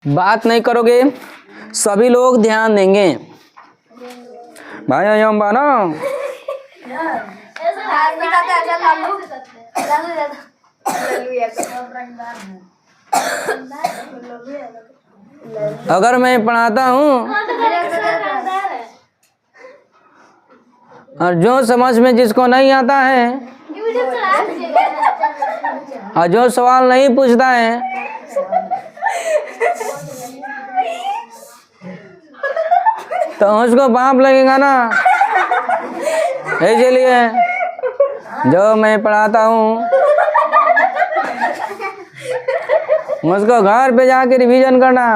बात नहीं करोगे, सभी लोग ध्यान देंगे। भाई हम बनो अगर मैं पढ़ाता हूँ और जो समझ में जिसको नहीं आता है और जो सवाल नहीं पूछता है तो उसको पाप लगेगा ना। इसलिए जो मैं पढ़ाता हूँ उसको घर पे जाके रिवीजन करना।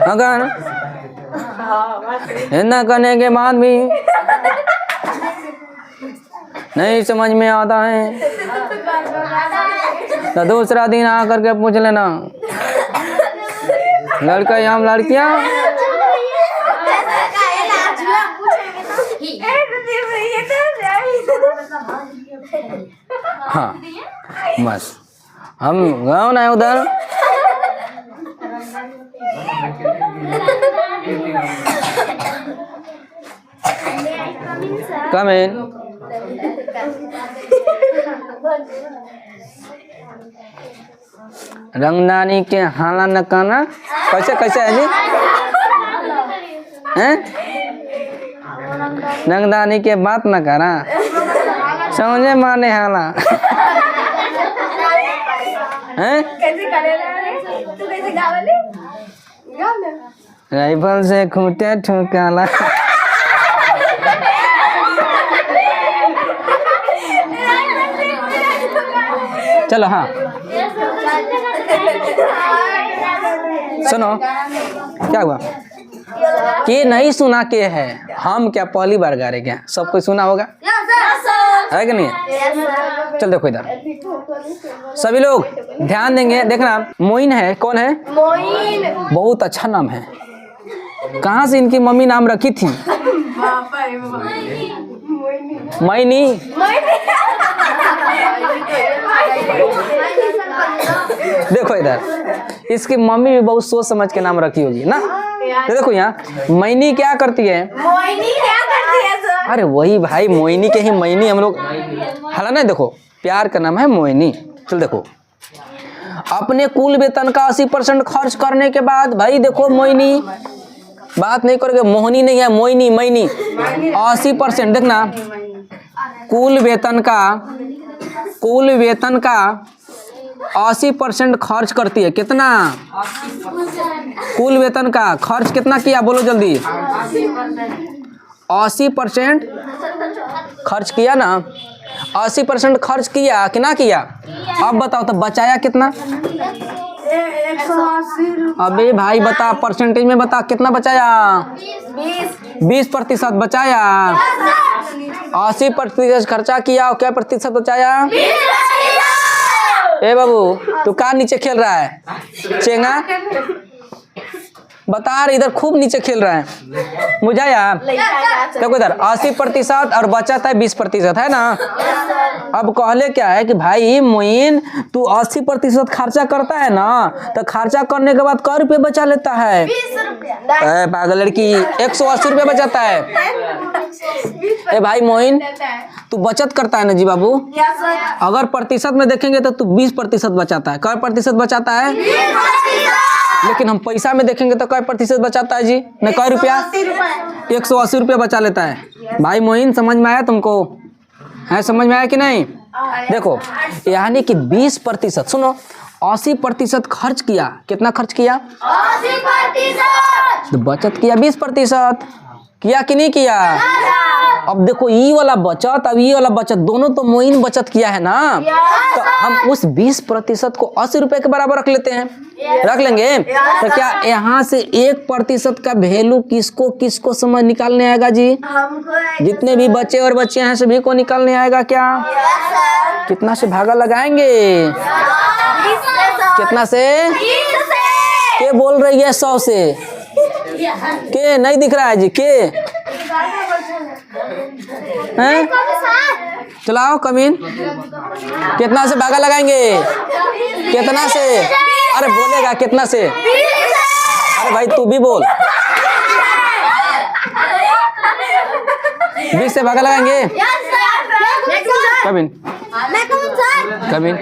अगर इतना करने के बाद भी नहीं समझ में आता है तो दूसरा दिन आकर के पूछ लेना, लड़का या लड़कियां। हाँ बस हम गाँव ना उधर कम इन रंगदानी के हाला नकाना कैसे कैसे है जी? हैं? रंगदानी के बात न करा समझे माने हाला हैं? राइफल से खूंटे ठुकाला। चलो हाँ सुनो क्या हुआ कि नहीं सुना के है, हम क्या पहली बार गा रहे क्या? सब कोई सुना होगा है कि नहीं? चल देखो इधर सभी लोग ध्यान देंगे। देखना मोइन है, कौन है? मोइन। बहुत अच्छा नाम है। कहाँ से इनकी मम्मी नाम रखी थी? मैनी। देखो इधर इसकी मम्मी भी बहुत सोच समझ के नाम रखी होगी ना। तो देखो यहाँ मैनी क्या करती है? मोइनी क्या करती है सर? अरे वही भाई मोइनी के ही मैनी हम लोग हाला ना। देखो प्यार का नाम है मोइनी। चल देखो अपने कुल वेतन का 80% खर्च करने के बाद भाई देखो मोइनी बात नहीं करोगे, मोहनी नहीं है मोइनी मैनी 80%। देखना कुल वेतन का 80% खर्च करती है। कितना? कुल वेतन का खर्च कितना किया बोलो जल्दी? 80% खर्च किया ना। 80% खर्च किया कि ना किया? अब बताओ तो बचाया कितना? 180। अबे भाई बता परसेंटेज में बता कितना बचाया? 20% बचाया। 80% खर्चा किया और क्या प्रतिशत बचाया? ए बाबू तू कहाँ नीचे खेल रहा है? चेंगा बता रहे इधर खूब नीचे खेल रहा है बुझाया? देखो इधर 80% और बचत है 20% है ना। अब कहले क्या है कि भाई मोइन तू 80% खर्चा करता है ना, तो खर्चा करने के बाद कै रुपये बचा लेता है? 20 रुपया। पागल लड़की 180 रुपया बचाता है। ए भाई मोइन तू बचत करता है ना जी बाबू? अगर प्रतिशत में देखेंगे तो तू 20% बचाता है। कै प्रतिशत बचाता है? लेकिन हम पैसा में देखेंगे तो कै प्रतिशत बचाता है जी? नहीं कै रुपया? 180 रुपया बचा लेता है। भाई मोइन समझ में आया तुमको? है समझ में आया कि नहीं? देखो यानी कि 20%। सुनो 80% खर्च किया। कितना खर्च किया? 80%। तो बचत किया 20%। किया कि नहीं किया? अब देखो ये वाला बचत अब ये वाला बचत दोनों तो मोइन बचत किया है ना, तो हम उस 20% को 80 रुपए के बराबर रख लेते हैं। रख लेंगे तो क्या यहाँ से 1% का वैल्यू किसको किसको समझ निकालने आएगा जी? जितने भी बच्चे और बच्चियां हैं सभी को निकालने आएगा क्या? कितना से भागा लगाएंगे? कितना से? क्या बोल रही है? 100 से। के नहीं दिख रहा है जी, के हैं? चलाओ कमीन, कितना से भागा लगाएंगे? कितना से? अरे बोलेगा कितना से? अरे भाई तू भी बोल। 20 से भागा लगाएंगे। कमीन कमीन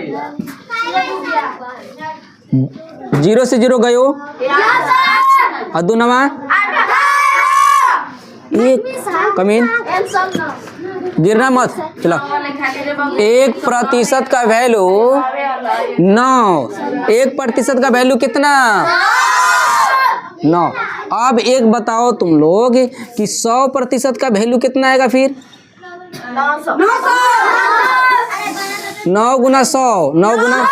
0 से 0 गयो और 2 नवा 1। कमीन गिरना मत। चलो 1% का वैल्यू 9। 1% का वैल्यू कितना? 9। अब एक बताओ तुम लोग कि 100% का वैल्यू कितना आएगा फिर? 9 गुना 100। 9 गुना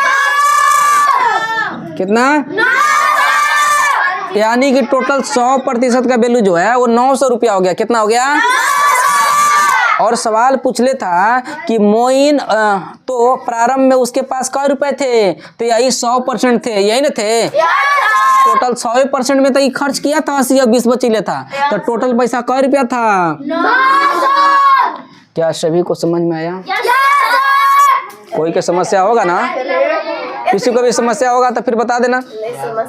कितना? यानी कि टोटल 100% का वैल्यू जो है वो 900 रुपया हो गया। कितना हो गया? और सवाल पूछ ले था कि मोइन तो प्रारंभ में उसके पास कै रुपए थे? तो यही 100% थे, यही ना थे? टोटल 100% में तो ये खर्च किया था 80 और 20 बची ले था, तो टोटल पैसा कै रुपया था? 900। क्या सभी को समझ में आया? कोई की समस्या होगा ना? किसी को भी समस्या होगा तो फिर बता देना।